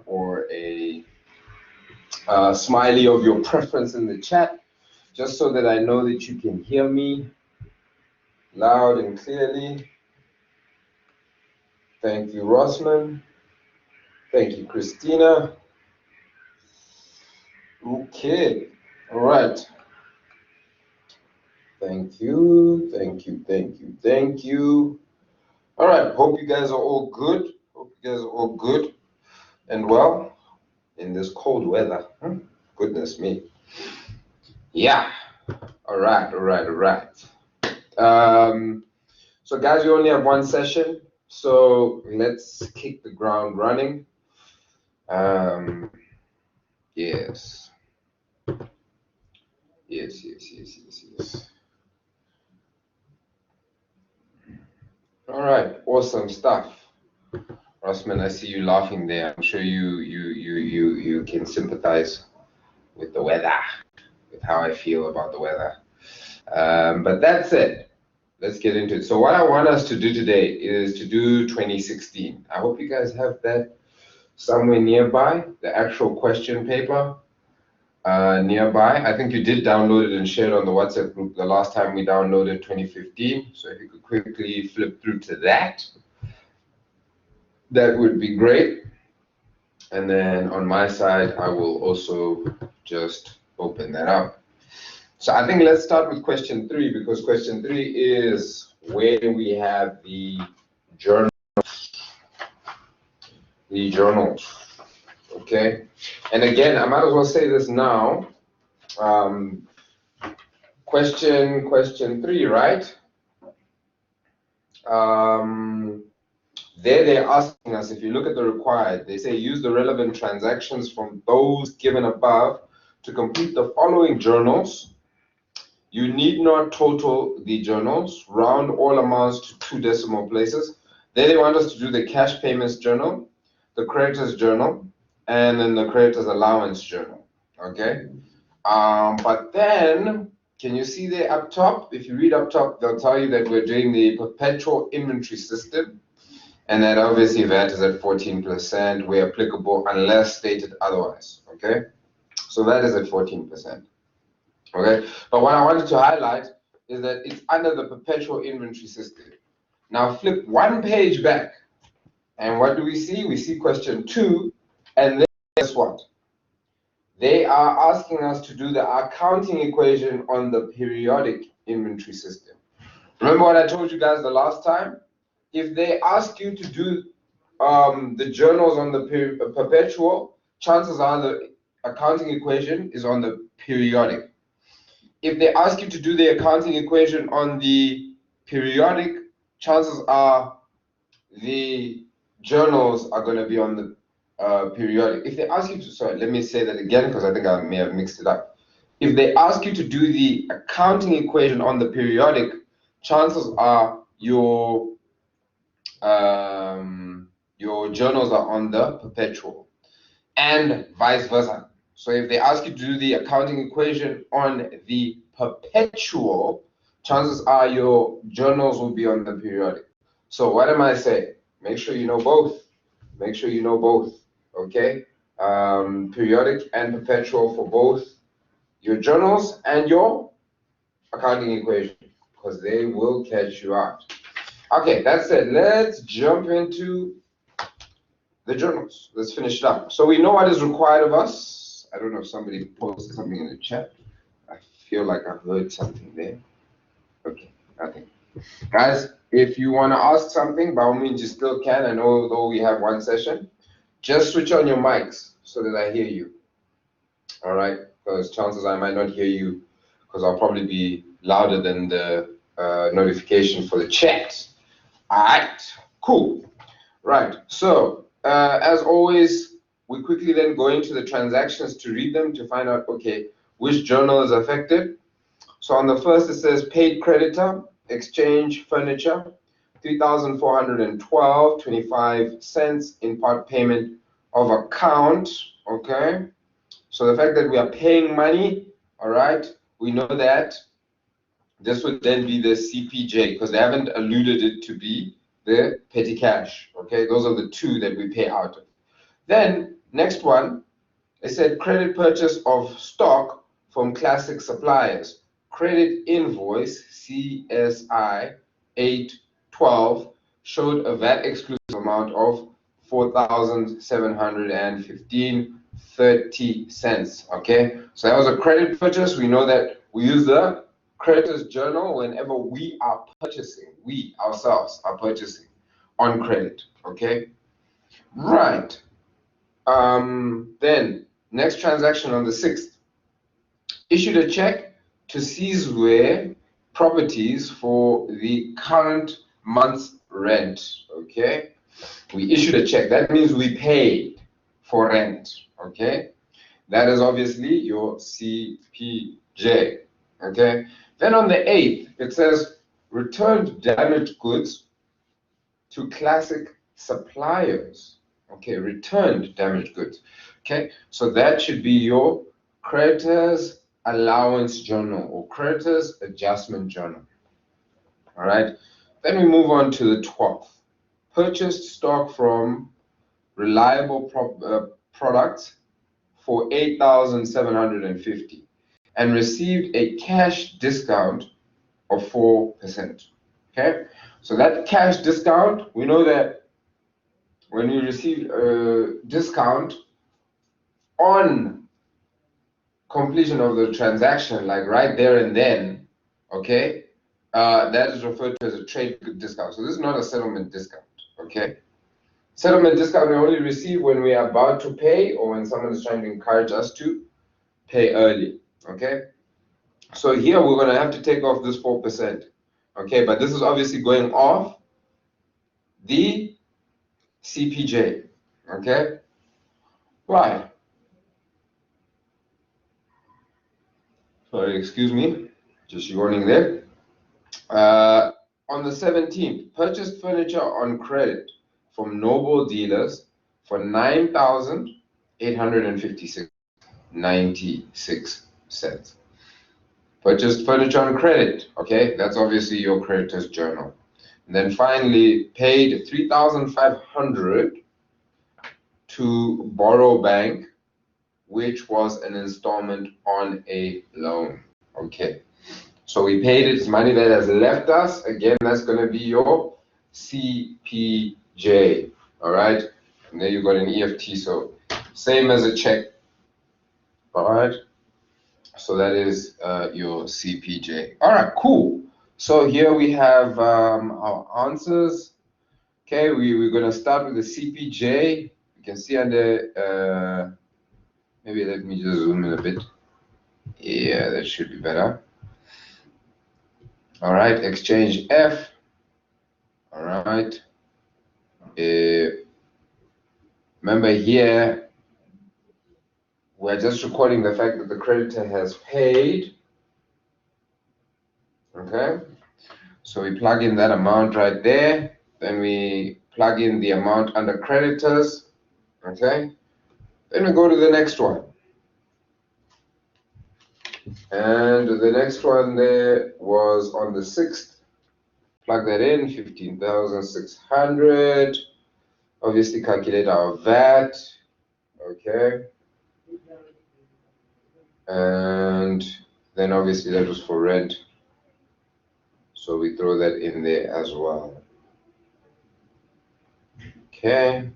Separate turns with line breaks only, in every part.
or a smiley of your preference in the chat, just so that I know that you can hear me loud and clearly. Thank you, Rossman. Thank you, Christina. Okay, all right. Thank you, thank you, thank you, thank you. All right, hope you guys are all good. Hope you guys are all good and well in this cold weather. Goodness me. Yeah, all right, all right, all right. So guys, we only have one session, so let's kick the ground running. Yes. Yes. All right, awesome stuff. Rossman, I see you laughing there. I'm sure you can sympathize with the weather, with how I feel about the weather. But that's it. Let's get into it. So what I want us to do today is to do 2016. I hope you guys have that somewhere nearby, the actual question paper nearby. I think you did download it and share it on the WhatsApp group the last time we downloaded 2015. So if you could quickly flip through to that, that would be great. And then on my side, I will also just open that up. So I think let's start with question 3, because question 3 is where we have the journals. The journals, okay? And again, I might as well say this now. Question 3, right? There they're asking us, if you look at the required, they say use the relevant transactions from those given above to complete the following journals. You need not total the journals, round all amounts to 2 decimal places. There they want us to do the cash payments journal, the creditors journal, and then the creditors allowance journal, okay? But then, can you see there up top? If you read up top, they'll tell you that we're doing the perpetual inventory system, and that obviously VAT is at 14% where applicable unless stated otherwise, okay? So that is at 14%. Okay, but what I wanted to highlight is that it's under the perpetual inventory system. Now flip one page back, and what do we see? We see question 2, and then guess what? They are asking us to do the accounting equation on the periodic inventory system. Remember what I told you guys the last time? If they ask you to do the journals on the perpetual, chances are the accounting equation is on the periodic. If they ask you to do the accounting equation on the periodic, chances are the journals are going to be on the periodic. If they ask you to, sorry, let me say that again because I think I may have mixed it up. If they ask you to do the accounting equation on the periodic, chances are your journals are on the perpetual, and vice versa. So if they ask you to do the accounting equation on the perpetual, chances are your journals will be on the periodic. So what am I saying? Make sure you know both. Make sure you know both, okay? Periodic and perpetual for both your journals and your accounting equation, because they will catch you out. Okay, that's it. Let's jump into the journals. Let's finish it up. So we know what is required of us. I don't know if somebody posted something in the chat. I feel like I heard something there. Okay, nothing. Guys, if you want to ask something, by all means, you still can. I know though we have one session. Just switch on your mics so that I hear you. All right, because chances I might not hear you because I'll probably be louder than the notification for the chat. All right, cool. Right, so as always, we quickly then go into the transactions to read them to find out, okay, which journal is affected. So on the first, it says paid creditor, exchange furniture, 3,412.25 cents in part payment of account, okay? So the fact that we are paying money, all right, we know that this would then be the CPJ because they haven't alluded it to be the petty cash, okay? Those are the two that we pay out of. Then Next one, it said credit purchase of stock from classic suppliers. Credit invoice CSI 812 showed a VAT exclusive amount of 4,715.30 cents. Okay, so that was a credit purchase. We know that we use the Creditors Journal whenever we are purchasing, we ourselves are purchasing on credit. Okay, right. Then next transaction on the 6th, issued a check to Seizeware Properties for the current month's rent. Okay, we issued a check. That means we paid for rent. Okay, that is obviously your CPJ. Okay, then on the 8th, it says returned damaged goods to classic suppliers. Okay, returned damaged goods. Okay, so that should be your creditors allowance journal or creditors adjustment journal. All right, then we move on to the 12th. Purchased stock from reliable products for 8,750 and received a cash discount of 4%. Okay, so that cash discount, we know that when we receive a discount on completion of the transaction, like right there and then, okay, that is referred to as a trade discount. So this is not a settlement discount. Okay, settlement discount we only receive when we are about to pay or when someone is trying to encourage us to pay early. Okay, so here we're going to have to take off this 4%. Okay, but this is obviously going off the CPJ. Okay, right. Sorry, excuse me, just yawning there. On the 17th, purchased furniture on credit from Noble dealers for 9,856.96 cents. Purchased furniture on credit. Okay, that's obviously your creditors journal. And then finally, paid 3,500 to Borrow Bank, which was an installment on a loan. Okay, so we paid it. It's money that has left us. Again, that's going to be your CPJ. All right, and there you got an EFT. So same as a check. All right, so that is your CPJ. All right, cool. So here we have our answers. Okay, we're going to start with the CPJ. You can see under, maybe let me just zoom in a bit. Yeah, that should be better. All right, exchange F. All right. Remember here, we're just recording the fact that the creditor has paid. Okay, so we plug in that amount right there. Then we plug in the amount under creditors. Okay, then we go to the next one. And the next one there was on the 6th. Plug that in, 15,600. Obviously calculate our VAT. Okay. And then obviously that was for rent. So we throw that in there as well. Okay.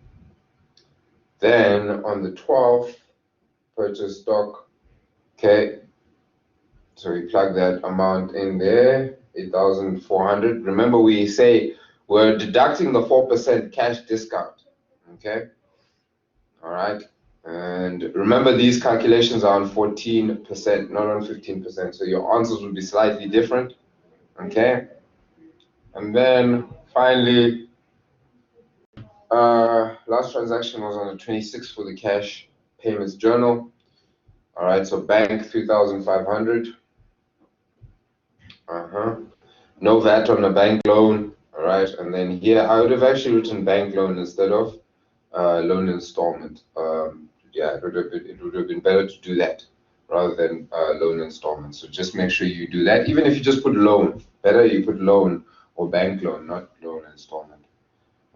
Then on the 12th, purchase stock. Okay. So we plug that amount in there, 8,400. Remember, we say we're deducting the 4% cash discount. Okay. All right. And remember, these calculations are on 14%, not on 15%. So your answers will be slightly different. Okay. And then finally, last transaction was on the 26th for the cash payments journal. All right. So bank 3,500. No VAT on a bank loan. All right. And then here, I would have actually written bank loan instead of loan installment. Yeah, it would have been better to do that rather than loan installment. So just make sure you do that. Even if you just put loan, better you put loan or bank loan, not loan installment.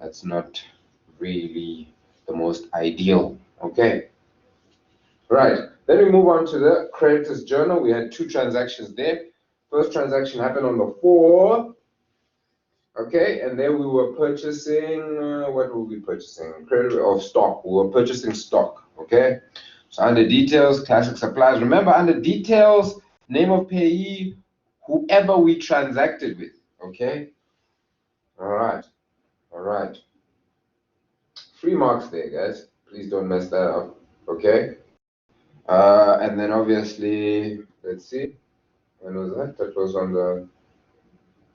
That's not really the most ideal. Okay, right. Then we move on to the Creditors Journal. We had 2 transactions there. First transaction happened on the 4th. Okay, and then we were purchasing, what were we purchasing? Credit of stock. We were purchasing stock. Okay, so under details, classic suppliers. Remember, under details, name of payee, whoever we transacted with. Okay, all right, all right. 3 marks there, guys. Please don't mess that up. Okay, and then obviously, let's see, when was that? That was on the,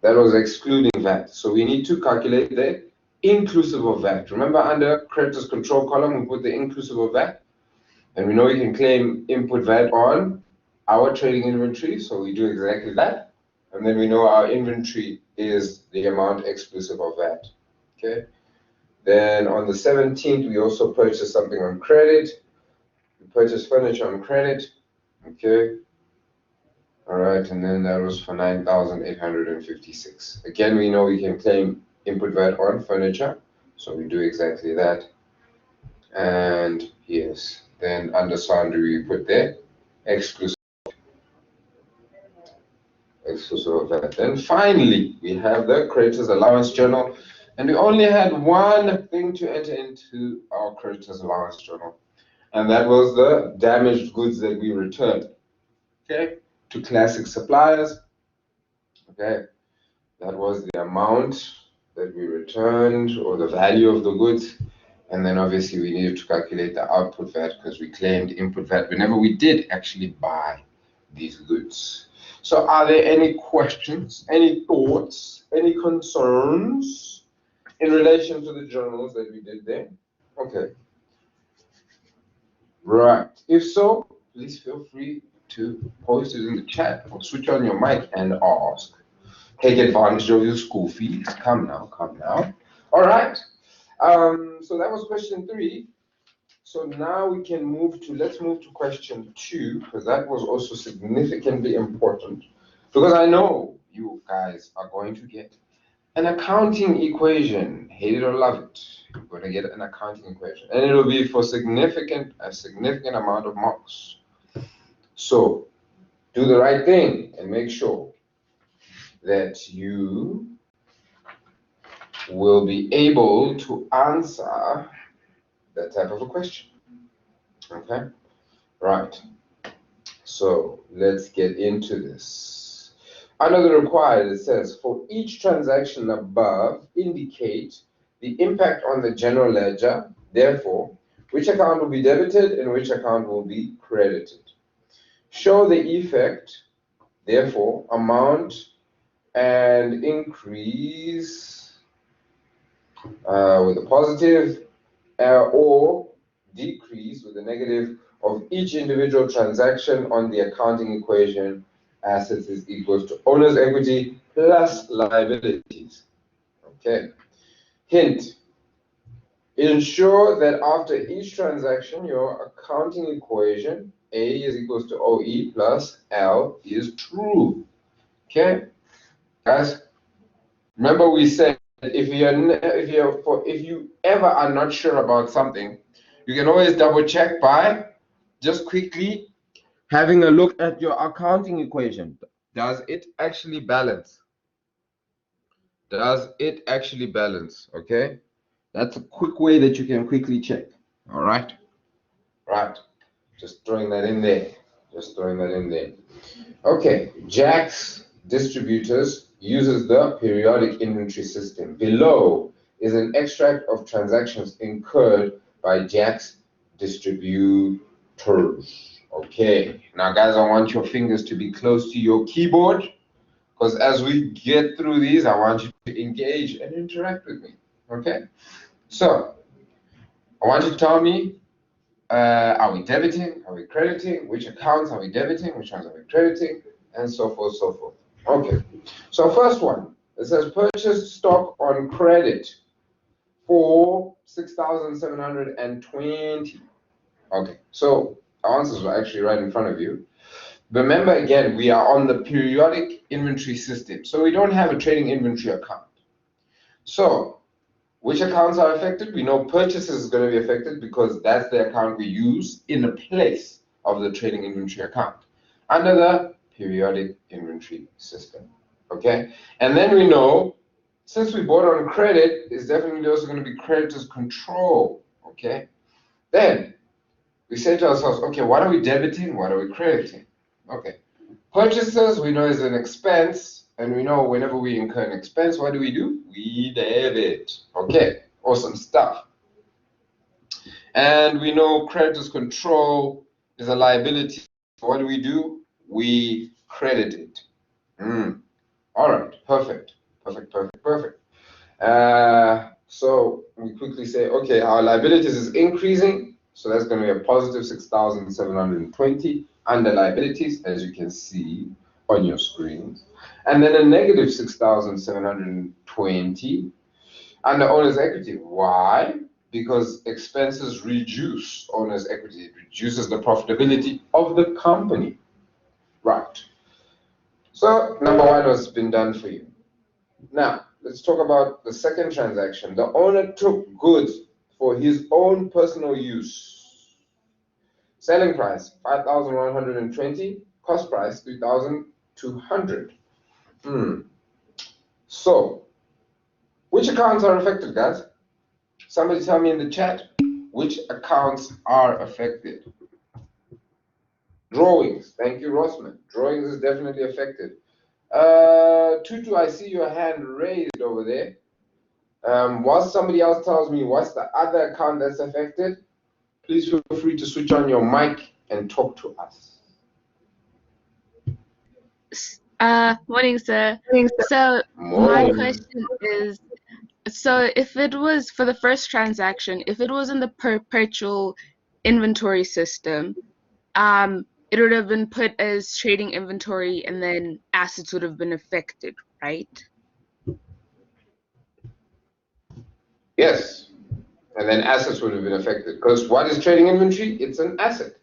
that was excluding VAT. So we need to calculate the inclusive of VAT. Remember, under creditors control column, we put the inclusive of VAT. And we know we can claim input VAT on our trading inventory, so we do exactly that. And then we know our inventory is the amount exclusive of VAT. Okay. Then on the 17th, we also purchased something on credit. We purchased furniture on credit. Okay. All right, and then that was for 9,856. Again, we know we can claim input VAT on furniture, so we do exactly that. And yes, then under sundry we put there exclusive of VAT. Then finally, we have the Creditors Allowance Journal, and we only had one thing to enter into our Creditors Allowance Journal, and that was the damaged goods that we returned. Okay, to classic suppliers. Okay, that was the amount that we returned or the value of the goods. And then obviously we needed to calculate the output VAT because we claimed input VAT whenever we did actually buy these goods. So are there any questions, any thoughts, any concerns in relation to the journals that we did there? Okay. Right. If so, please feel free to post it in the chat or switch on your mic and ask. Take advantage of your school fees. Come now, come now. All right. So that was question 3. So now we can let's move to question 2, because that was also significantly important. Because I know you guys are going to get an accounting equation. Hate it or love it, you're going to get an accounting equation. And it'll be for a significant amount of marks. So do the right thing and make sure that you will be able to answer that type of a question. Okay, right. So let's get into this. Under the required, it says, for each transaction above, indicate the impact on the general ledger, therefore, which account will be debited and which account will be credited. Show the effect, therefore, amount and increase with a positive or decrease with a negative of each individual transaction on the accounting equation. Assets is equals to owner's equity plus liabilities. Okay. Hint. Ensure that after each transaction, your accounting equation A is equals to OE plus L is true. Okay, guys. Remember we said if you ever are not sure about something, you can always double check by just quickly having a look at your accounting equation. Does it actually balance? Does it actually balance? Okay, that's a quick way that you can quickly check. All right, right. Just throwing that in there. Just throwing that in there. Okay, Jack's Distributors uses the periodic inventory system. Below is an extract of transactions incurred by Jack's Distributors. Okay, now guys, I want your fingers to be close to your keyboard, because as we get through these, I want you to engage and interact with me. Okay, so I want you to tell me, are we debiting? Are we crediting? Which accounts are we debiting? Which ones are we crediting? And so forth, so forth. Okay, so first one, it says purchase stock on credit for 6,720. Okay, so our answers are actually right in front of you. Remember, again, we are on the periodic inventory system, so we don't have a trading inventory account. So Which accounts are affected? We know purchases is going to be affected because that's the account we use in the place of the trading inventory account under the periodic inventory system. Okay, and then we know since we bought on credit, it's definitely also going to be creditors control. Okay, then we say to ourselves, okay, what are we debiting? What are we crediting? Okay, purchases we know is an expense, and we know whenever we incur an expense, what do? We debit. Okay, awesome stuff. And we know creditors control is a liability. What do? We credit it. All right, perfect. So we quickly say, okay, our liabilities is increasing, so that's going to be a positive 6,720 under liabilities, as you can see on your screens, and then a negative 6,720 under owner's equity. Why? Because expenses reduce owner's equity. It reduces the profitability of the company. Right. So number one has been done for you. Now, let's talk about the second transaction. The owner took goods for his own personal use. Selling price, 5,120. Cost price, 3,200. So, which accounts are affected, guys? Somebody tell me in the chat, which accounts are affected? Drawings. Thank you, Rossman. Drawings is definitely affected. Tutu, I see your hand raised over there. Whilst somebody else tells me what's the other account that's affected, please feel free to switch on your mic and talk to us.
Morning, sir. So my question is, so if it was for the first transaction, if it was in the perpetual inventory system, it would have been put as trading inventory and then assets would have been affected, right?
Yes, and then assets would have been affected because what is trading inventory? It's an asset.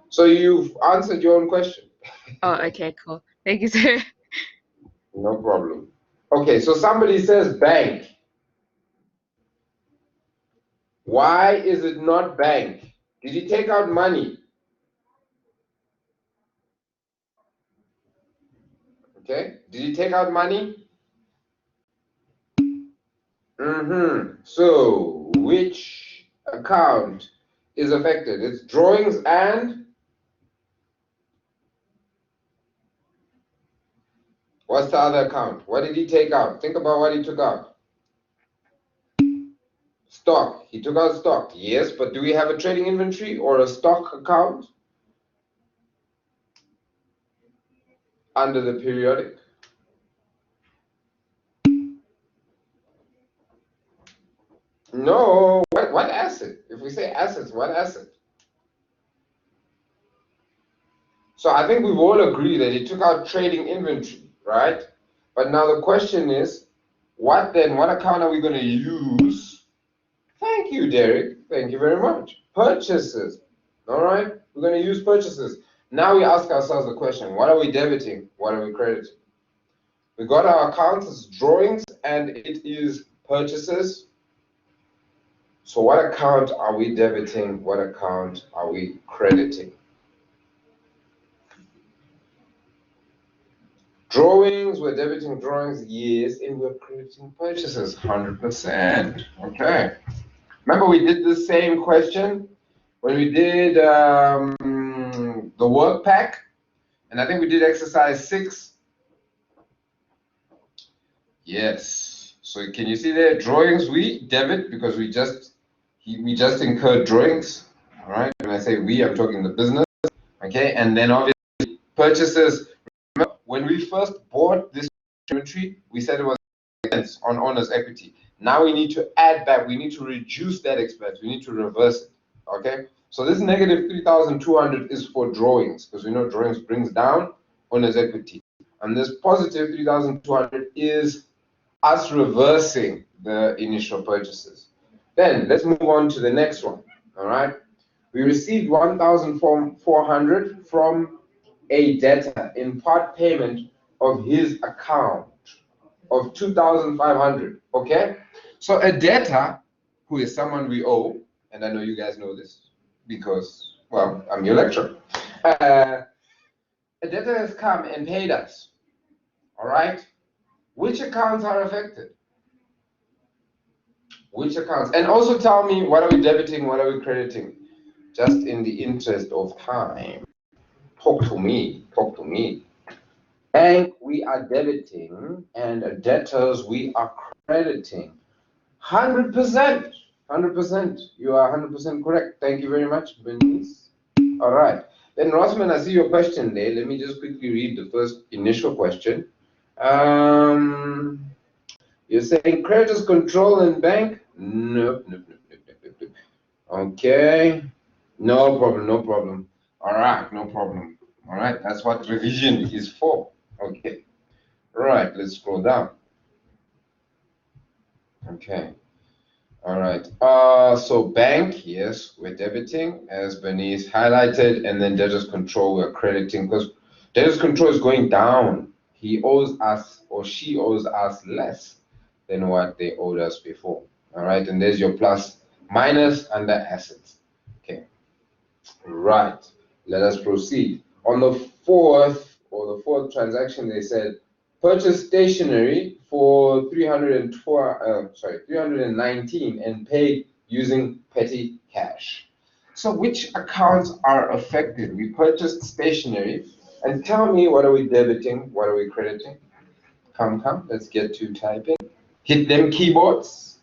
So you've answered your own question.
Oh, okay, cool. Thank you, sir.
No problem. Okay, so somebody says bank. Why is it not bank? Did he take out money? Okay, did he take out money? So, which account is affected? It's drawings and what's the other account? What did he take out? Think about what he took out. Stock. He took out stock. Yes, but do we have a trading inventory or a stock account? Under the periodic. No. What asset? If we say assets, what asset? So I think we've all agreed that he took out trading inventory, right? But now the question is, what account are we going to use? Thank you, Derek. Thank you very much. Purchases. All right? We're going to use purchases. Now we ask ourselves the question, what are we debiting? What are we crediting? We got our accounts as drawings and it is purchases. So what account are we debiting? What account are we crediting? Drawings, we're debiting drawings, yes, and we're crediting purchases, 100%. Okay. Remember we did the same question when we did the work pack, and I think we did exercise 6. Yes. So can you see there? Drawings we debit because we just incurred drawings. All right. When I say we, I'm talking the business. Okay. And then obviously purchases. Remember, when we first bought this inventory, we said it was expense on owner's equity. Now we need to add back. We need to reduce that expense. We need to reverse it. Okay. So this negative 3,200 is for drawings because we know drawings brings down owner's equity, and this positive 3,200 is us reversing the initial purchases. Then let's move on to the next one. All right. We received 1,400 from a debtor in part payment of his account. of 2,500. Okay, so a debtor who is someone we owe, and I know you guys know this because, well, I'm your lecturer. A debtor has come and paid us. All right, which accounts are affected? Which accounts? And also tell me, what are we debiting, what are we crediting? Just in the interest of time. Talk to me, talk to me. Bank, we are debiting, and debtors, we are crediting. 100%, 100%. You are 100% correct. Thank you very much, Bernice. All right. Then, Rosman, I see your question there. Let me just quickly read the first initial question. You're saying creditors control in bank? Nope, nope, nope, nope, nope, nope. Okay. No problem, no problem. All right, no problem. All right, that's what revision is for. Okay. All right, let's scroll down. Okay. All right. So bank, yes, we're debiting, as Bernice highlighted, and then debtors control, we're crediting, because debtors control is going down. He owes us, or she owes us less than what they owed us before. All right, and there's your plus minus under assets. Okay. Right. Let us proceed. On the fourth transaction, they said purchase stationery for 319 and paid using petty cash. So which accounts are affected? We purchased stationery, and tell me, what are we debiting? What are we crediting? Come, let's get to typing. Hit them keyboards.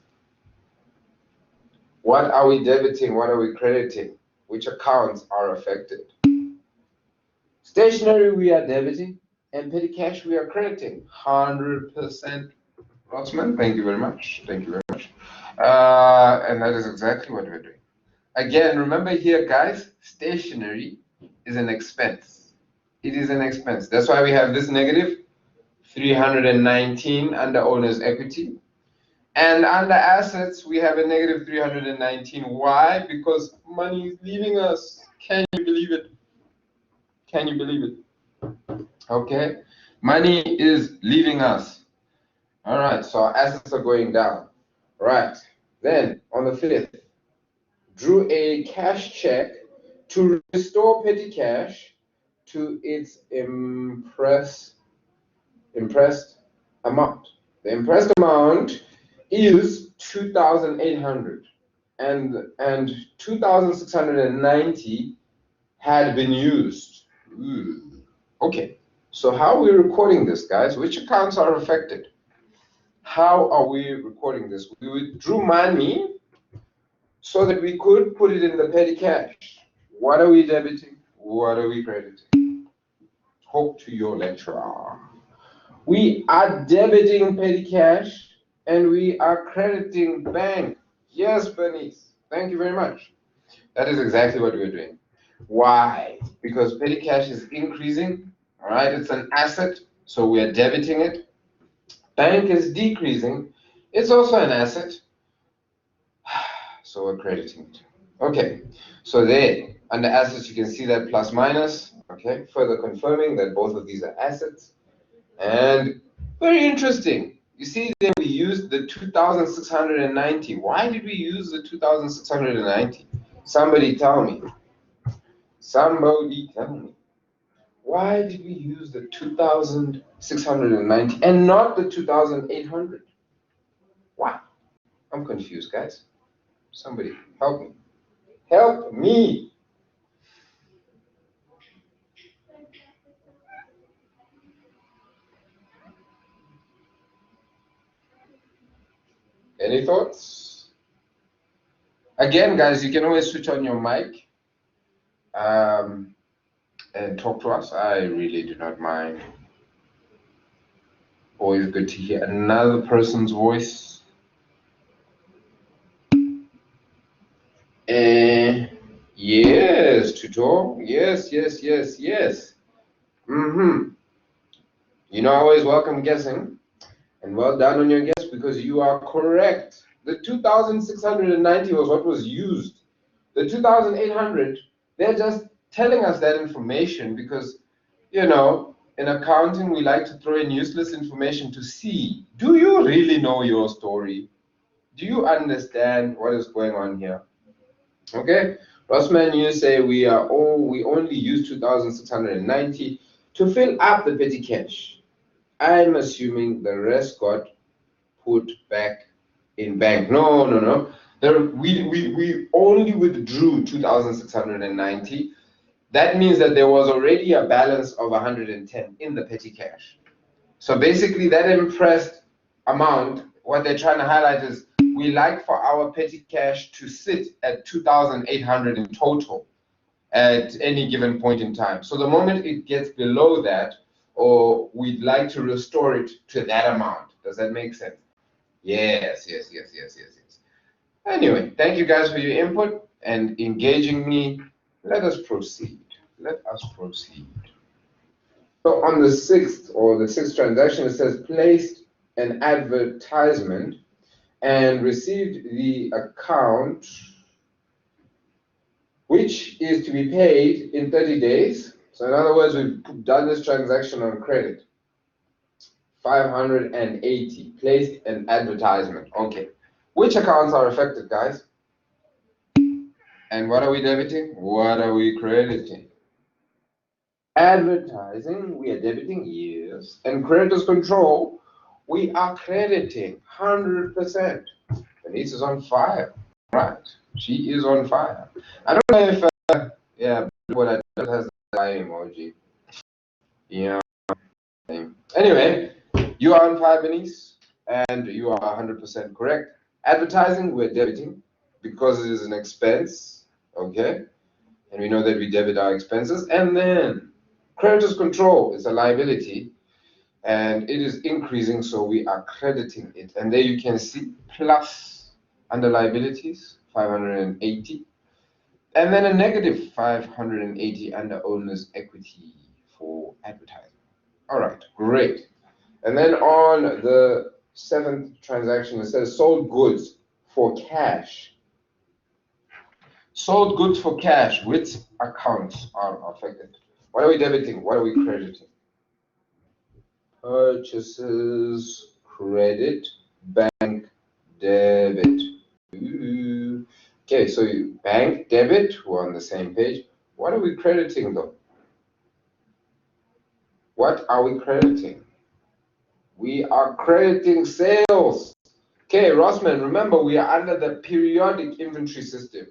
What are we debiting? What are we crediting? Which accounts are affected? Stationery, we are debiting, and petty cash, we are crediting. 100%. Rossman, thank you very much. Thank you very much. And that is exactly what we're doing. Again, remember here, guys, stationery is an expense. It is an expense. That's why we have this negative 319 under owner's equity. And under assets, we have a negative 319. Why? Because money is leaving us. Can you believe it? Can you believe it? Okay. Money is leaving us. All right. So our assets are going down. Right. Then on the 5th, drew a cash check to restore petty cash to its impressed amount. The impressed amount is 2,800, and 2,690 had been used. Ooh. Okay, so how are we recording this, guys? Which accounts are affected? How are we recording this? We withdrew money so that we could put it in the petty cash. What are we debiting? What are we crediting? Talk to your lecturer. We are debiting petty cash and we are crediting bank. Yes, Bernice. Thank you very much. That is exactly what we're doing. Why? Because petty cash is increasing. All right, it's an asset, so we are debiting it. Bank is decreasing. It's also an asset, so we're crediting it. Okay, so there, under assets, you can see that plus minus. Okay, further confirming that both of these are assets. And very interesting. You see that we used the 2,690. Why did we use the 2,690? Somebody tell me. Somebody tell me. Why did we use the 2,690 and not the 2,800? Why? I'm confused, guys. Somebody help me. Help me. Any thoughts? Again, guys, you can always switch on your mic and talk to us. I really do not mind. Always good to hear another person's voice. Yes, tutor. Yes. You know, I always welcome guessing. And well done on your guess, because you are correct. The 2,690 was what was used. The 2,800, they're just telling us that information because, you know, in accounting, we like to throw in useless information to see, do you really know your story? Do you understand what is going on here? Okay, Rossman, you say we only use 2,690 to fill up the petty cash. I'm assuming the rest got put back in bank. No, no, no. We only withdrew 2,690. That means that there was already a balance of 110 in the petty cash. So basically that impressed amount, what they're trying to highlight is we like for our petty cash to sit at 2,800 in total at any given point in time. So the moment it gets below that, or we'd like to restore it to that amount. Does that make sense? Yes, yes, yes, yes, yes, yes. Anyway, thank you guys for your input and engaging me. Let us proceed. Let us proceed. So on the sixth transaction, it says placed an advertisement and received the account which is to be paid in 30 days. So in other words, we've done this transaction on credit. 580, placed an advertisement. Okay. Which accounts are affected, guys? And what are we debiting? What are we crediting? Advertising, we are debiting, yes. And creditors control, we are crediting 100%. Denise is on fire, right? She is on fire. I don't know if, yeah, what I do has the eye emoji. Yeah. Anyway, you are on fire, Denise, and you are 100% correct. Advertising, we're debiting because it is an expense, okay? And we know that we debit our expenses. And then creditors control is a liability and it is increasing, so we are crediting it. And there you can see plus under liabilities 580, and then a negative 580 under owner's equity for advertising. All right, great. And then on the seventh transaction, it says sold goods for cash. Sold goods for cash, which accounts are affected? What are we debiting? What are we crediting? Purchases, credit, bank, debit. Ooh. Okay, so bank, debit, we're on the same page. What are we crediting though? What are we crediting? We are crediting sales. Okay, Rossman, remember we are under the periodic inventory system.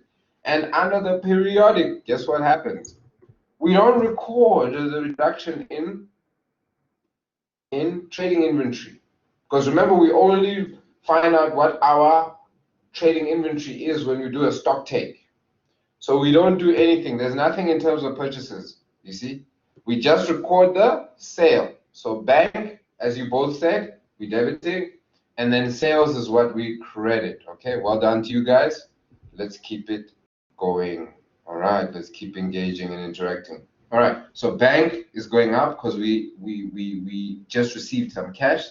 And under the periodic, guess what happens? We don't record the reduction in trading inventory. Because remember, we only find out what our trading inventory is when we do a stock take. So we don't do anything. There's nothing in terms of purchases, you see? We just record the sale. So bank, as you both said, we debiting, and then sales is what we credit. Okay, well done to you guys. Let's keep it going. All right, let's keep engaging and interacting. All right, so bank is going up because we just received some cash.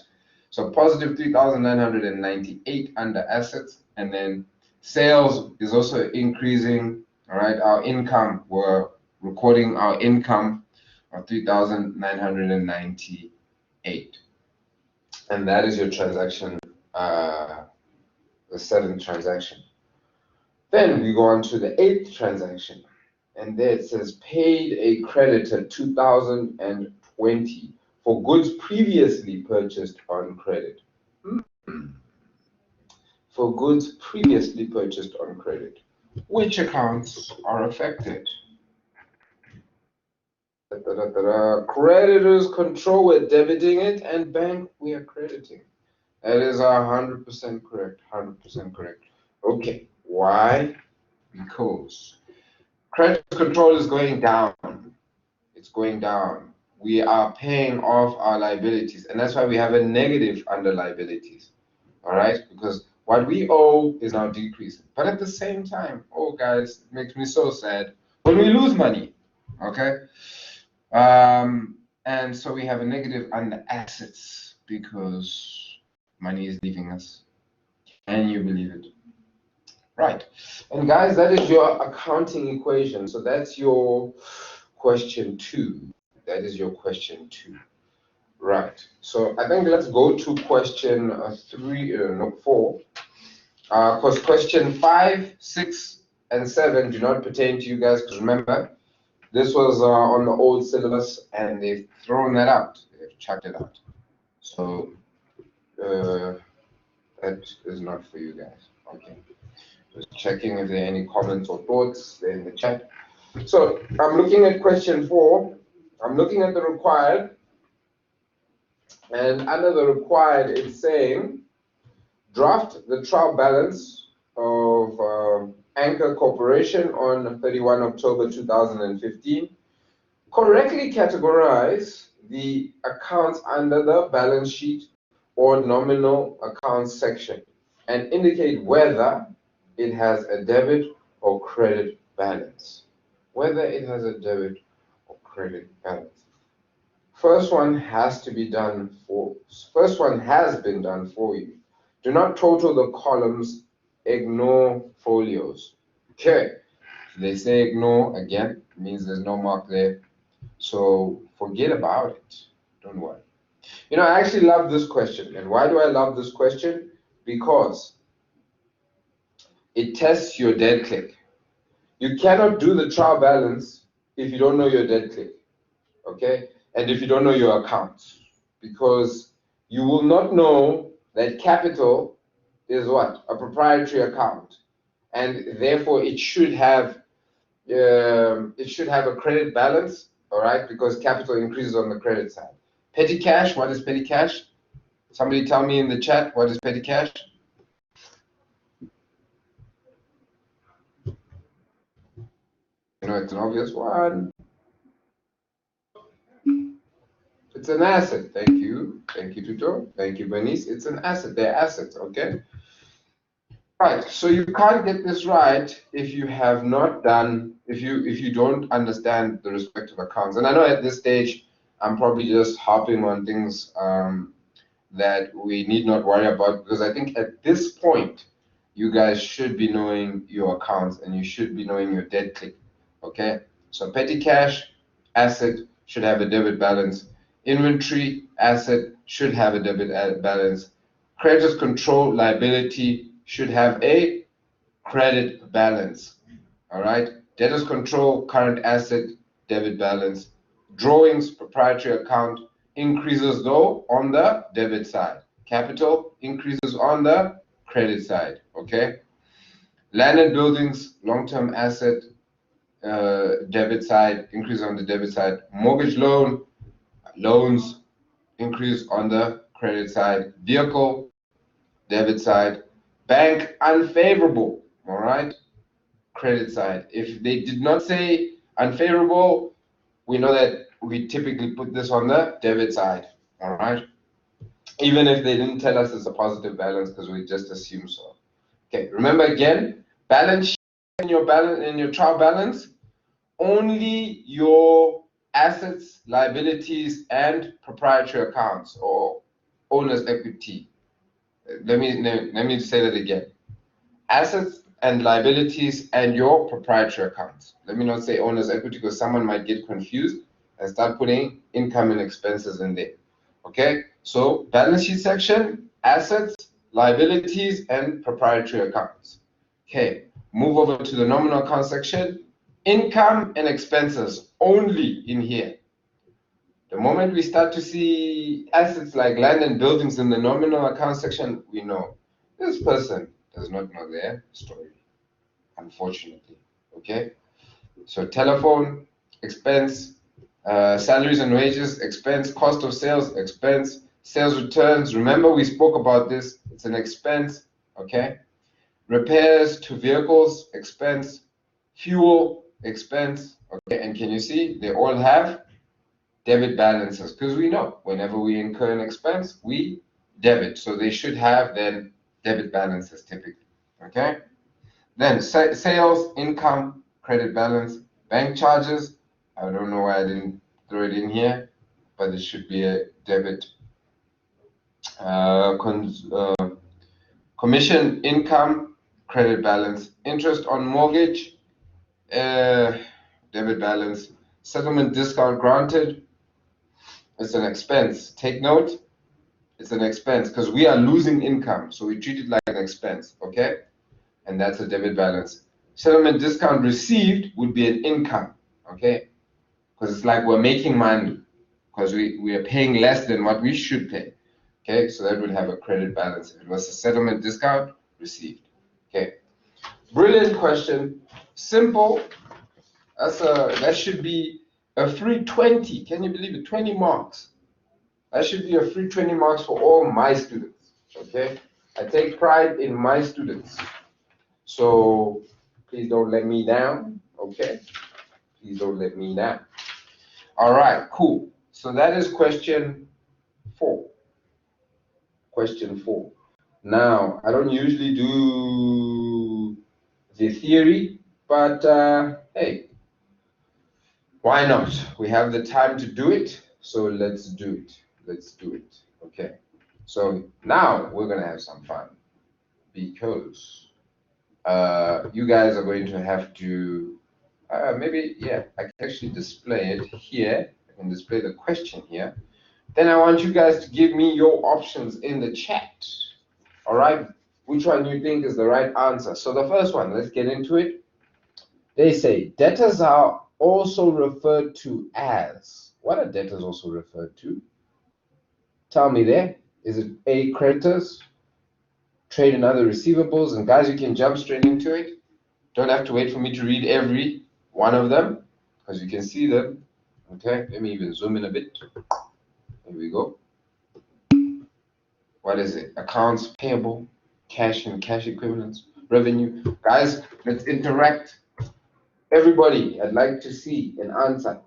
So positive 3,998 under assets, and then sales is also increasing. All right, our income, we're recording our income of 3,998. And that is your transaction, the seventh transaction. Then we go on to the eighth transaction, and there it says paid a creditor 2,020 for goods previously purchased on credit. For goods previously purchased on credit. Which accounts are affected? Creditors control, we're debiting it, and bank, we are crediting. That is 100% correct, 100% correct. Okay, why? Because credit control is going down. It's going down. We are paying off our liabilities, and that's why we have a negative under liabilities. All right, because what we owe is now decreasing. But at the same time, oh guys, it makes me so sad when we lose money. Okay, and so we have a negative under assets because money is leaving us. Can you believe it? Right. And guys, that is your accounting equation. So that's your question 2. That is your question 2. Right. So I think let's go to question 4. Because question 5, 6, and 7 do not pertain to you guys. Because remember, this was on the old syllabus, and they've thrown that out. They've chucked it out. So that is not for you guys. Okay. Just checking if there are any comments or thoughts there in the chat. So I'm looking at question 4. I'm looking at the required. And under the required, it's saying, draft the trial balance of Anchor Corporation on 31 October 2015. Correctly categorize the accounts under the balance sheet or nominal accounts section and indicate whether it has a debit or credit balance. Whether it has a debit or credit balance. First one has been done for you. Do not total the columns, ignore folios. Okay, they say ignore again, it means there's no mark there. So forget about it, don't worry. You know, I actually love this question. And why do I love this question? Because it tests your dead click. You cannot do the trial balance if you don't know your dead click, okay? And if you don't know your accounts, because you will not know that capital is what? A proprietary account. And therefore it should have a credit balance, all right, because capital increases on the credit side. Petty cash, what is petty cash? Somebody tell me in the chat, what is petty cash? You know, it's an obvious one. It's an asset. Thank you. Thank you, Tuto. Thank you, Bernice. It's an asset. They're assets, okay? Right. So you can't get this right if you have not done, if you don't understand the respective accounts. And I know at this stage, I'm probably just harping on things that we need not worry about, because I think at this point, you guys should be knowing your accounts and you should be knowing your dead click, okay? So petty cash, asset, should have a debit balance. Inventory, asset, should have a debit balance. Creditors control liability should have a credit balance, all right? Debtors control current asset, debit balance. Drawings, proprietary account, increases though on the debit side. Capital increases on the credit side, okay? Land and buildings, long-term asset, debit side, increase on the debit side. Mortgage loans, increase on the credit side. Vehicle, debit side. Bank, unfavorable, all right? Credit side. If they did not say unfavorable, we know that we typically put this on the debit side, all right? Even if they didn't tell us it's a positive balance, because we just assume so. Okay, remember again, balance sheet in your trial balance, only your assets, liabilities, and proprietary accounts or owner's equity. Let me say that again. Assets and liabilities and your proprietary accounts. Let me not say owner's equity, because someone might get confused and start putting income and expenses in there. Okay, so balance sheet section, assets, liabilities, and proprietary accounts. Okay, move over to the nominal account section, income and expenses only in here. The moment we start to see assets like land and buildings in the nominal account section, we know this person does not know their story, unfortunately, okay? So telephone, expense, salaries and wages, expense, cost of sales, expense, sales returns. Remember, we spoke about this. It's an expense, okay? Repairs to vehicles, expense, fuel, expense, okay? And can you see they all have debit balances? Because we know whenever we incur an expense, we debit. So they should have then debit balances typically, okay? Then sales, income, credit balance, bank charges. I don't know why I didn't throw it in here, but it should be a debit. Commission income, credit balance. Interest on mortgage, debit balance. Settlement discount granted, It's an expense. Take note, it's an expense because we are losing income, so we treat it like an expense, okay? And that's a debit balance. Settlement discount received would be an income, okay? Because it's like we're making money because we are paying less than what we should pay, okay? So that would have a credit balance if it was a settlement discount received, okay? Brilliant question, simple. That should be a free 20. Can you believe it? 20 marks. That should be a free 20 marks for all my students, okay? I take pride in my students. So please don't let me down, okay? Please don't let me down. All right, cool. So that is question 4. Question 4. Now, I don't usually do the theory, but hey, why not? We have the time to do it, so let's do it. Let's do it, okay? So now we're gonna have some fun because you guys are going to have to maybe, yeah, I can actually display it here. I can display the question here. Then I want you guys to give me your options in the chat. All right, which one you think is the right answer? So the first one, let's get into it. They say debtors are also referred to as. What are debtors also referred to? Tell me there. Is it A, creditors, trade and other receivables? And guys, you can jump straight into it. Don't have to wait for me to read every one of them because you can see them. Okay, let me even zoom in a bit. Here we go. What is it? Accounts payable, cash and cash equivalents, revenue. Guys, let's interact. Everybody, I'd like to see an answer.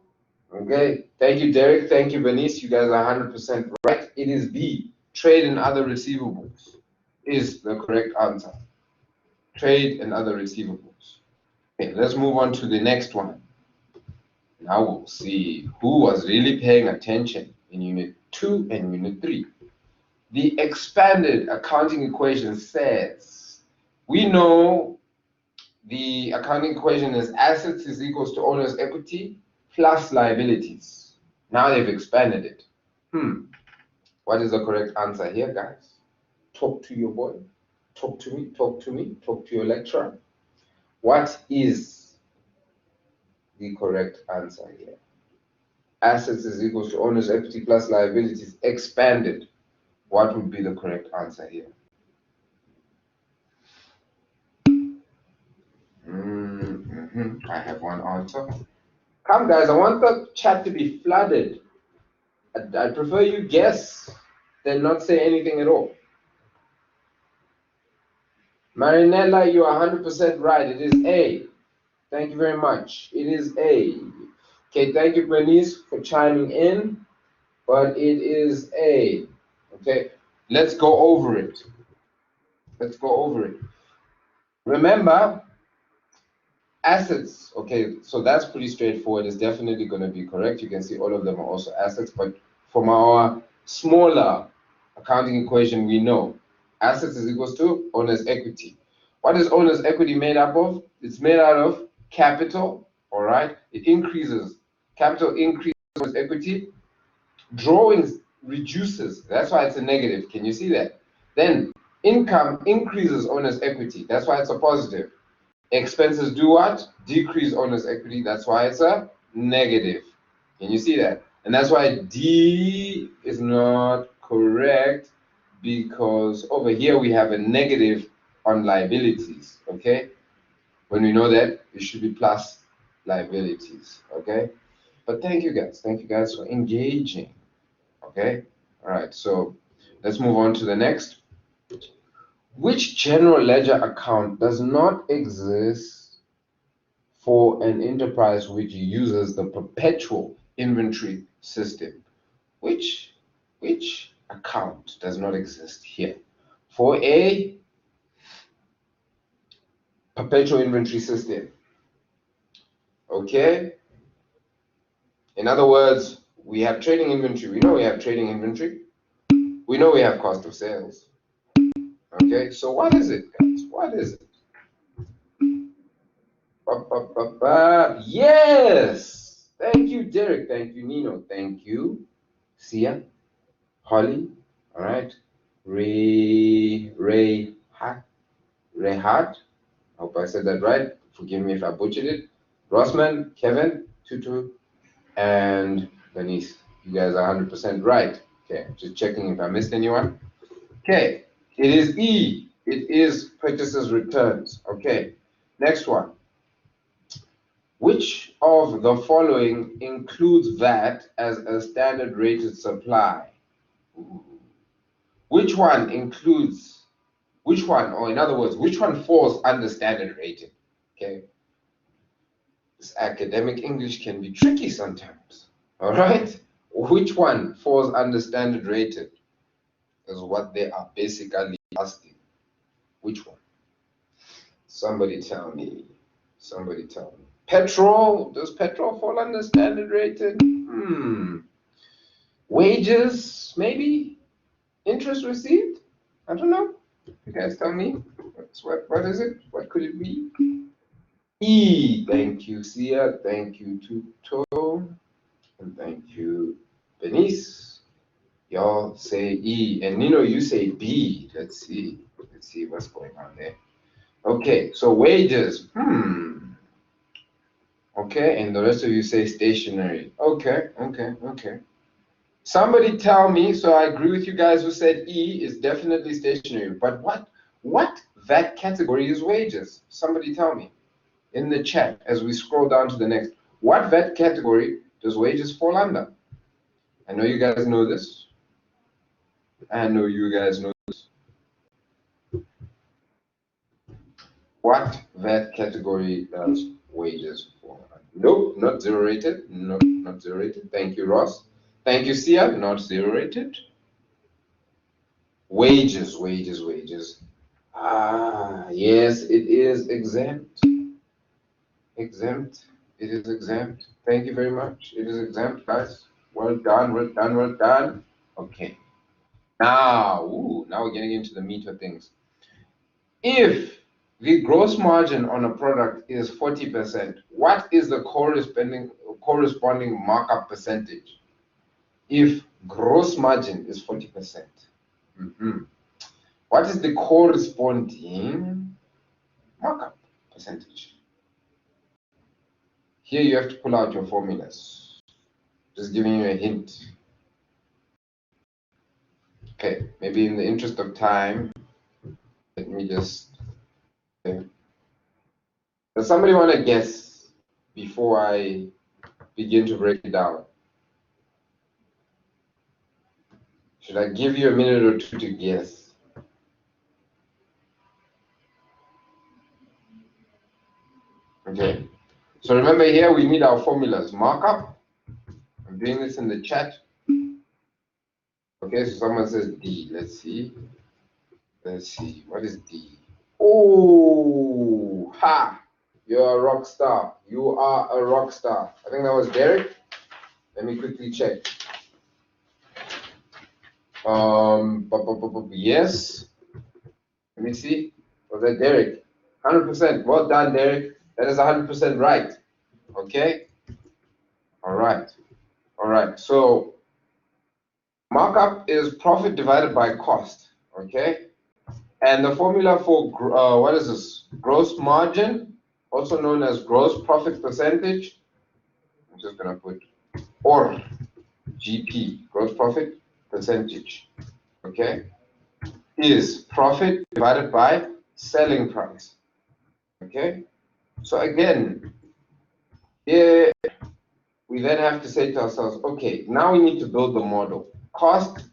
Okay, thank you, Derek. Thank you, Bernice. You guys are 100% right. It is B, trade and other receivables, is the correct answer. Trade and other receivables. Okay, let's move on to the next one. Now we'll see who was really paying attention in Unit 2 and Unit 3. The expanded accounting equation says, we know the accounting equation is assets is equals to owner's equity plus liabilities. Now they've expanded it. What is the correct answer here, guys? Talk to your boy. Talk to me, talk to me, talk to your lecturer. What is the correct answer here? Assets is equals to owner's equity plus liabilities expanded. What would be the correct answer here? I have one answer. Come, guys, I want the chat to be flooded. I prefer you guess than not say anything at all. Marinella, you are 100% right. It is A. Thank you very much. It is A. Okay, thank you, Bernice, for chiming in. But it is A. Okay, let's go over it. Let's go over it. Remember, assets. Okay, so that's pretty straightforward. It's definitely going to be correct. You can see all of them are also assets. But from our smaller accounting equation, we know assets is equals to owner's equity. What is owner's equity made up of? It's made out of capital, all right? It increases. Capital increases owner's equity. Drawings reduces. That's why it's a negative. Can you see that? Then income increases owner's equity. That's why it's a positive. Expenses do what? Decrease owner's equity. That's why it's a negative. Can you see that? And that's why D is not correct, because over here we have a negative on liabilities, okay? When we know that, it should be plus liabilities, okay? But thank you guys for engaging, okay? All right, so let's move on to the next. Which general ledger account does not exist for an enterprise which uses the perpetual inventory system? Which account does not exist here for a perpetual inventory system? Okay. In other words, we have trading inventory. We know we have trading inventory. We know we have cost of sales. Okay, so what is it, guys? What is it? Yes! Thank you, Derek. Thank you, Nino. Thank you. Sia, Holly, all right, Rehat, I hope I said that right. Forgive me if I butchered it. Rossman, Kevin, Tutu, and Denise. You guys are 100% right. Okay, just checking if I missed anyone. Okay, it is E. It is purchases returns. Okay, next one. Which of the following includes VAT as a standard rated supply? Which one includes, which one, or in other words, which one falls under standard rated? Okay, this academic English can be tricky sometimes. All right, which one falls under standard rated is what they are basically asking. Which one? Somebody tell me. Somebody tell me. Petrol, does petrol fall under standard rated? Wages, maybe? Interest received? I don't know. You guys tell me. What is it? What could it be? E. Thank you, Sia. Thank you, Tuto. And thank you, Benice. Y'all say E. And Nino, you say B. Let's see. Let's see what's going on there. Okay, so wages. Okay, and the rest of you say stationary. Okay, okay, okay. Somebody tell me, so I agree with you guys who said E is definitely stationary, but what VAT category is wages? Somebody tell me in the chat as we scroll down to the next. What VAT category does wages fall under? I know you guys know this. I know you guys know this. What VAT category does wages fall under? Nope, not zero rated. Nope, not zero rated. Thank you, Ross. Thank you, Sia. Not zero rated. Wages, wages, wages. Ah, yes, it is exempt. Exempt. It is exempt. Thank you very much. It is exempt, guys. Well done, well done, well done. Okay. Now, now we're getting into the meat of things. If the gross margin on a product is 40%, what is the corresponding markup percentage? If gross margin is 40%. What is the corresponding markup percentage? Here you have to pull out your formulas. Just giving you a hint. Okay, maybe in the interest of time, let me just. Okay. Does somebody want to guess before I begin to break it down? Should I give you a minute or two to guess? Okay. So remember here we need our formulas. Markup. I'm doing this in the chat. Okay, so someone says D. Let's see. Let's see. What is D? Oh, ha! You're a rock star. You are a rock star. I think that was Derek. Let me quickly check. Yes. Let me see. Was that Derek? 100%. Well done, Derek. That is 100% right. Okay. All right. All right. So markup is profit divided by cost. Okay. And the formula for what is this? Gross margin, also known as gross profit percentage. I'm just gonna put or GP, gross profit percentage. Okay, is profit divided by selling price. Okay, so again, here we then have to say to ourselves, okay, now we need to build the model. Cost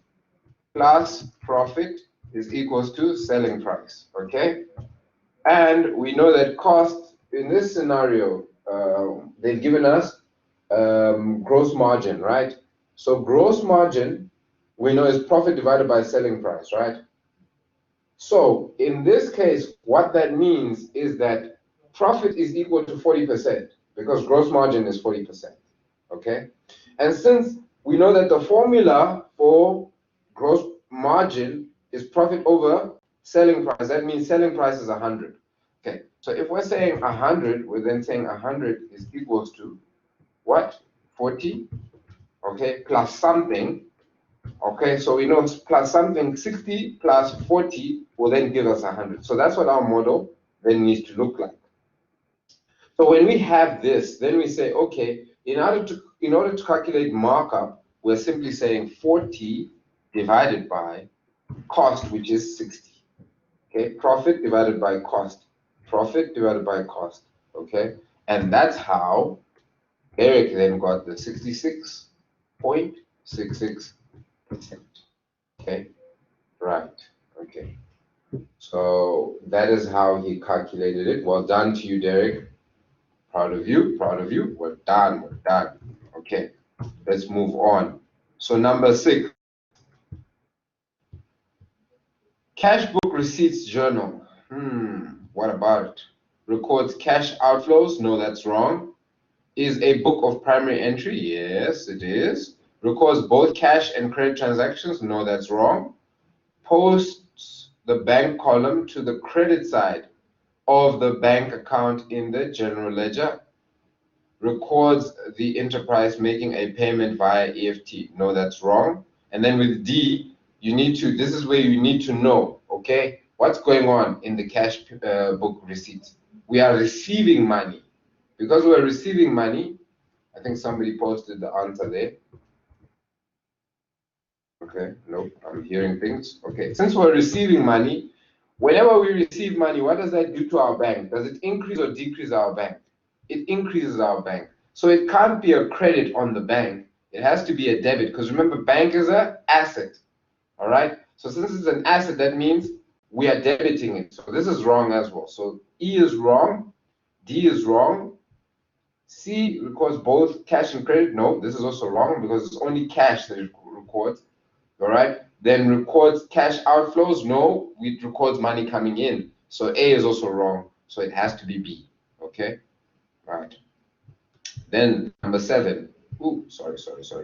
plus profit is equals to selling price. Okay, and we know that cost in this scenario, they've given us gross margin, right? So gross margin, we know is profit divided by selling price, right? So in this case, what that means is that profit is equal to 40% because gross margin is 40%, okay? And since we know that the formula for gross margin is profit over selling price, that means selling price is 100. Okay, so if we're saying 100, we're then saying 100 is equals to what? 40, okay, plus something, Okay, so we know plus something 60 plus 40 will then give us 100. So that's what our model then needs to look like. So when we have this, then we say, okay, in order to calculate markup, we're simply saying 40 divided by cost, which is 60. Okay, profit divided by cost, profit divided by cost. Okay, and that's how Eric then got the 66.66%. Okay, right. Okay, so that is how he calculated it. Well done to you, Derek. Proud of you, proud of you. We're done, we're done. Okay, let's move on. So number 6, cash book receipts journal. What about it? Records cash outflows? No, that's wrong. Is a book of primary entry? Yes, it is. Records both cash and credit transactions? No, that's wrong. Posts the bank column to the credit side of the bank account in the general ledger. Records the enterprise making a payment via EFT. No, that's wrong. And then with D, this is where you need to know, okay, what's going on in the cash book receipts. We are receiving money. Because we're receiving money, I think somebody posted the answer there. Okay, nope, I'm hearing things. Okay, since we're receiving money, whenever we receive money, what does that do to our bank? Does it increase or decrease our bank? It increases our bank. So it can't be a credit on the bank. It has to be a debit, because remember, bank is an asset. All right, so since it's an asset, that means we are debiting it. So this is wrong as well. So E is wrong, D is wrong, C records both cash and credit. No, this is also wrong because it's only cash that it records. All right. Then records cash outflows. No, it records money coming in. So A is also wrong. So it has to be B. Okay. Right. Then number 7. Ooh, sorry,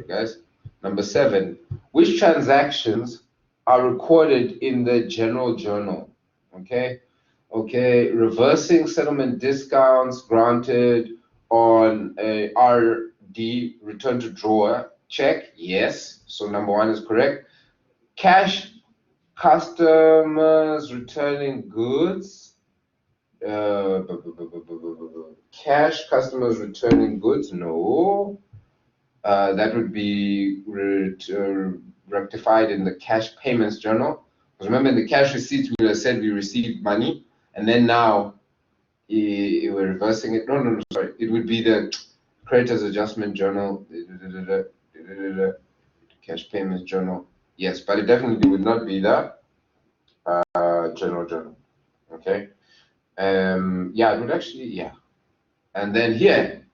guys. Number 7. Which transactions are recorded in the general journal? Okay. Okay. Reversing settlement discounts granted on a RD, return to drawer check. Yes. So number 1 is correct. Cash customers returning goods. Cash customers returning goods. No. That would be rectified in the cash payments journal. Because remember, in the cash receipts, we said we received money, and then now we're reversing it. No, sorry. It would be the creditors adjustment journal, cash payments journal. Yes, but it definitely would not be the general journal. Okay. Yeah, it would actually, yeah. And then here,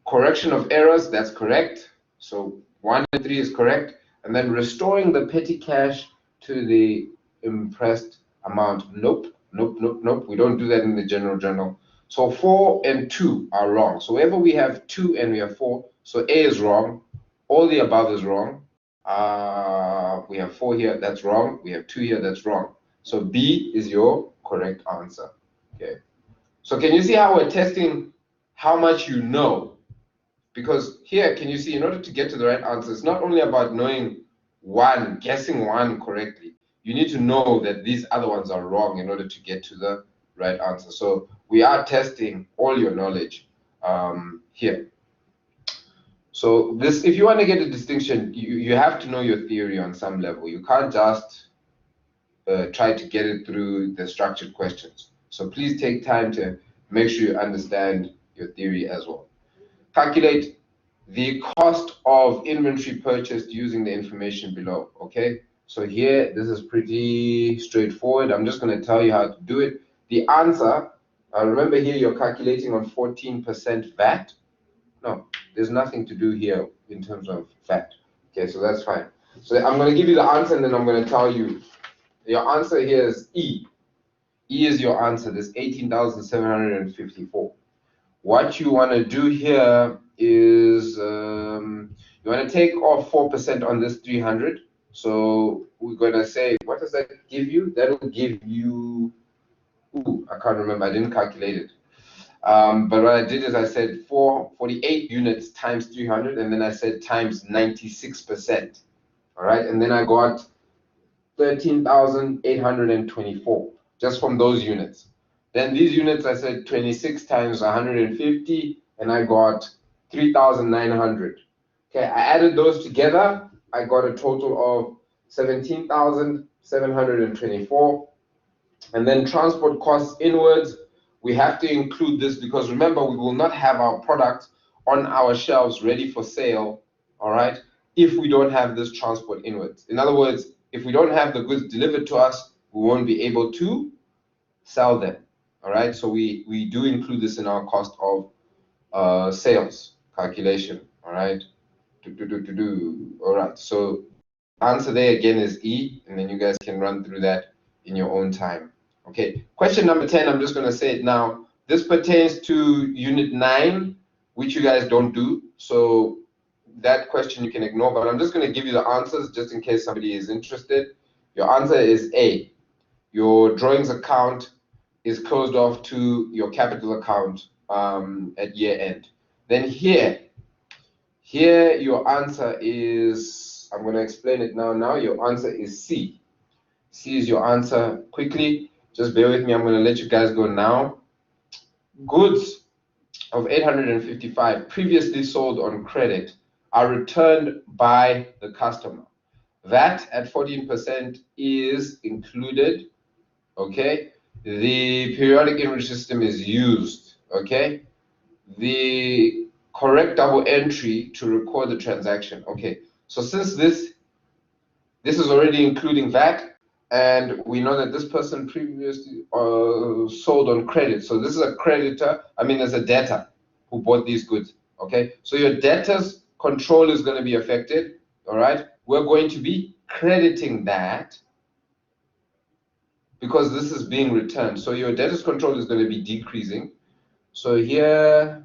correction of errors, that's correct. So 1 and 3 is correct. And then restoring the petty cash to the impressed amount. Nope. We don't do that in the general journal. So 4 and 2 are wrong. So wherever we have 2 and we have 4, so A is wrong. All the above is wrong. We have 4 here, that's wrong. We have 2 here, that's wrong. So B is your correct answer. Okay. So can you see how we're testing how much you know? Because here, can you see, in order to get to the right answer, it's not only about knowing one, guessing one correctly. You need to know that these other ones are wrong in order to get to the right answer. So we are testing all your knowledge here. So this, if you want to get a distinction, you have to know your theory on some level. You can't just try to get it through the structured questions. So please take time to make sure you understand your theory as well. Calculate the cost of inventory purchased using the information below. Okay, so here, this is pretty straightforward. I'm just going to tell you how to do it. The answer, remember here, you're calculating on 14% VAT. No, there's nothing to do here in terms of VAT. Okay, so that's fine. So I'm going to give you the answer, and then I'm going to tell you. Your answer here is E. E is your answer. There's 18,754. What you want to do here is you want to take off 4% on this 300. So we're going to say, what does that give you? That will give you, ooh, I can't remember. I didn't calculate it. But what I did is I said 48 units times 300, and then I said times 96%. All right, and then I got 13,824 just from those units. Then these units I said 26 times 150, and I got 3,900. Okay, I added those together. I got a total of 17,724. And then transport costs inwards, we have to include this because remember, we will not have our product on our shelves ready for sale, all right, if we don't have this transport inwards. In other words, if we don't have the goods delivered to us, we won't be able to sell them, all right? So we do include this in our cost of sales calculation, all right? All right, so answer there again is E, and then you guys can run through that in your own time. Okay, question number 10, I'm just going to say it now. This pertains to unit 9, which you guys don't do. So that question you can ignore, but I'm just going to give you the answers just in case somebody is interested. Your answer is A. Your drawings account is closed off to your capital account at year end. Then here your answer is, I'm going to explain it now. Your answer is C. C is your answer. Quickly, just bear with me. I'm going to let you guys go now. Goods of 855 previously sold on credit are returned by the customer. VAT at 14% is included. Okay. The periodic invoice system is used. Okay. The correct double entry to record the transaction. Okay, so since this is already including VAT, and we know that this person previously sold on credit, so this is a creditor, there's a debtor who bought these goods. Okay, so your debtor's control is going to be affected. All right, we're going to be crediting that because this is being returned, so your debtor's control is going to be decreasing. So here,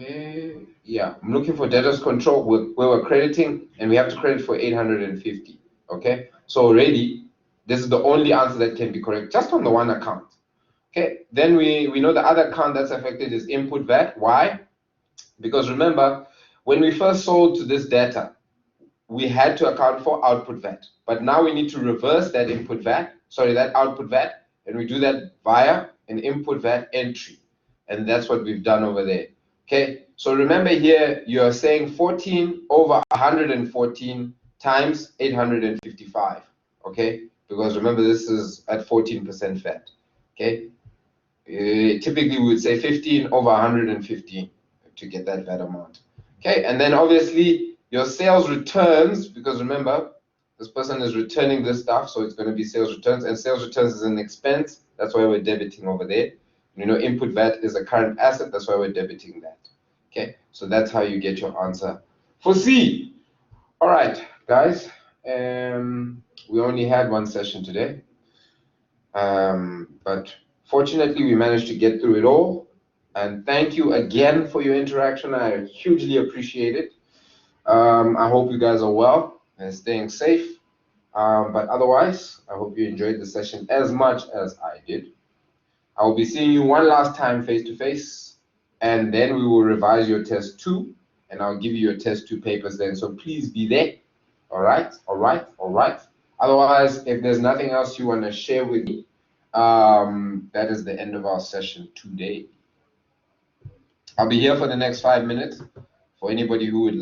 I'm looking for debtors control where we're crediting, and we have to credit for 850. Okay, so already this is the only answer that can be correct just on the one account. Okay, then we know the other account that's affected is input VAT. Why? Because remember, when we first sold to this debtor, we had to account for output VAT, but now we need to reverse that that output VAT, and we do that via an input VAT entry, and that's what we've done over there. Okay, so remember here, you're saying 14 over 114 times 855, okay? Because remember, this is at 14% VAT, okay? Typically, we would say 15 over 115 to get that VAT amount, okay? And then obviously, your sales returns, because remember, this person is returning this stuff, so it's going to be sales returns, and sales returns is an expense. That's why we're debiting over there. You know, input VAT is a current asset. That's why we're debiting that. Okay, so that's how you get your answer for C. All right, guys. We only had one session today, but fortunately, we managed to get through it all. And thank you again for your interaction. I hugely appreciate it. I hope you guys are well and staying safe. But otherwise, I hope you enjoyed the session as much as I did. I will be seeing you one last time face to face, and then we will revise your test 2, and I'll give you your test 2 papers then. So please be there. All right. Otherwise, if there's nothing else you want to share with me, that is the end of our session today. I'll be here for the next 5 minutes for anybody who would